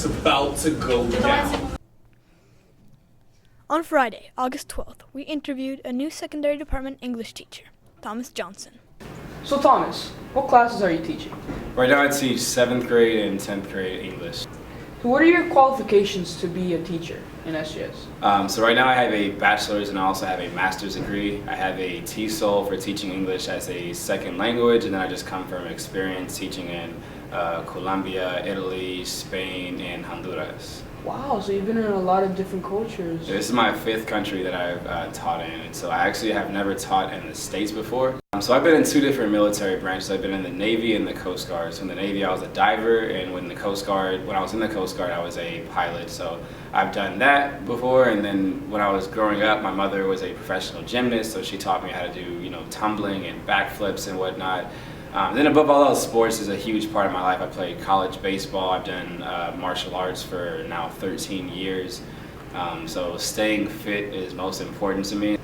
It's about to go down. On Friday, August 12th, we interviewed a new secondary department English teacher, Thomas Johnson. So Thomas, what classes are you teaching? Right now I teach 7th grade and 10th grade English. So what are your qualifications to be a teacher in SGS? So right now I have a bachelor's and I also have a master's degree. I have a TESOL for teaching English as a second language, and then I just come from experience teaching in Colombia, Italy, Spain, and Honduras. Wow, so you've been in a lot of different cultures. This is my 5th country that I've taught in, and so I actually have never taught in the States before. So I've been in 2 different military branches. I've been in the Navy and the Coast Guard. So in the Navy I was a diver, and when I was in the Coast Guard I was a pilot. So I've done that before, and then when I was growing up my mother was a professional gymnast, so she taught me how to do tumbling and backflips and whatnot. Then above all else, sports is a huge part of my life. I played college baseball. I've done martial arts for now 13 years. So staying fit is most important to me.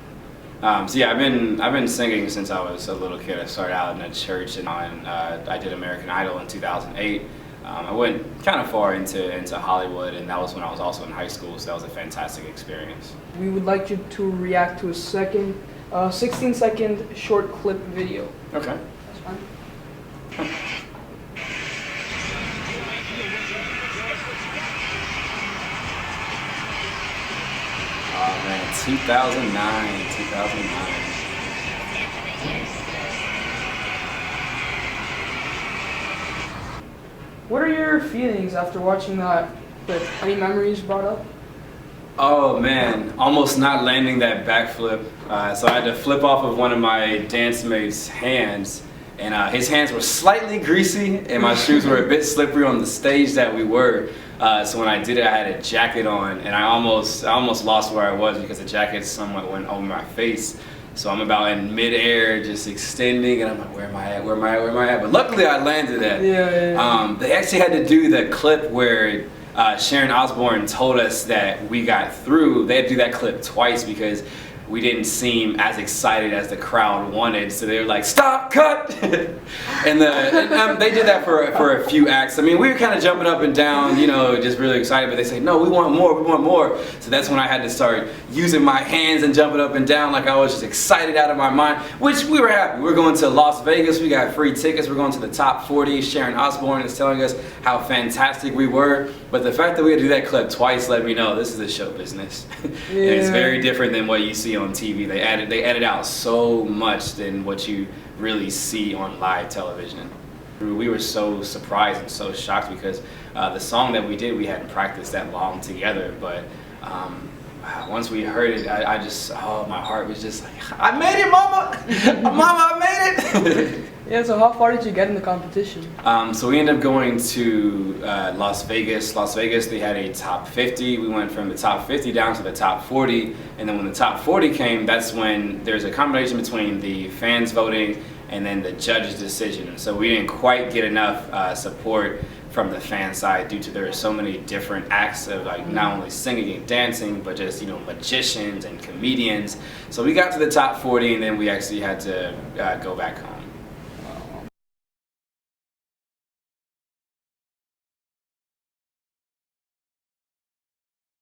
So yeah, I've been singing since I was a little kid. I started out in a church, and I did American Idol in 2008. I went kind of far into Hollywood, and that was when I was also in high school. So that was a fantastic experience. We would like you to react to a 16-second short clip video. Okay. That's fine. Oh man, 2009. What are your feelings after watching that clip? Any memories brought up? Oh man, almost not landing that backflip. So I had to flip off of one of my dance mates' hands, and his hands were slightly greasy and my shoes were a bit slippery on the stage that we were. So when I did it, I had a jacket on, and I almost lost where I was because the jacket somewhat went over my face. So I'm about in midair, just extending, and I'm like, where am I at? But luckily I landed that. Yeah. They actually had to do the clip where Sharon Osbourne told us that we got through. They had to do that clip twice because we didn't seem as excited as the crowd wanted, so they were like, "Stop, cut!" and they did that for a few acts. I mean, we were kind of jumping up and down, just really excited. But they said, "No, we want more, we want more." So that's when I had to start using my hands and jumping up and down like I was just excited out of my mind. Which we were happy. We're going to Las Vegas. We got free tickets. We're going to the top 40. Sharon Osbourne is telling us how fantastic we were. But the fact that we had to do that clip twice let me know this is a show business. Yeah. And it's very different than what you see on TV. They edit out so much than what you really see on live television. We were so surprised and so shocked because the song that we did, we hadn't practiced that long together, but once we heard it, my heart was just like, I made it, mama! Mama, I made it! Yeah, so how far did you get in the competition? So we ended up going to Las Vegas. Las Vegas, they had a top 50. We went from the top 50 down to the top 40. And then when the top 40 came, that's when there's a combination between the fans voting and then the judge's decision. And so we didn't quite get enough support from the fan side due to there are so many different acts of not only singing and dancing, but just magicians and comedians. So we got to the top 40, and then we actually had to go back home.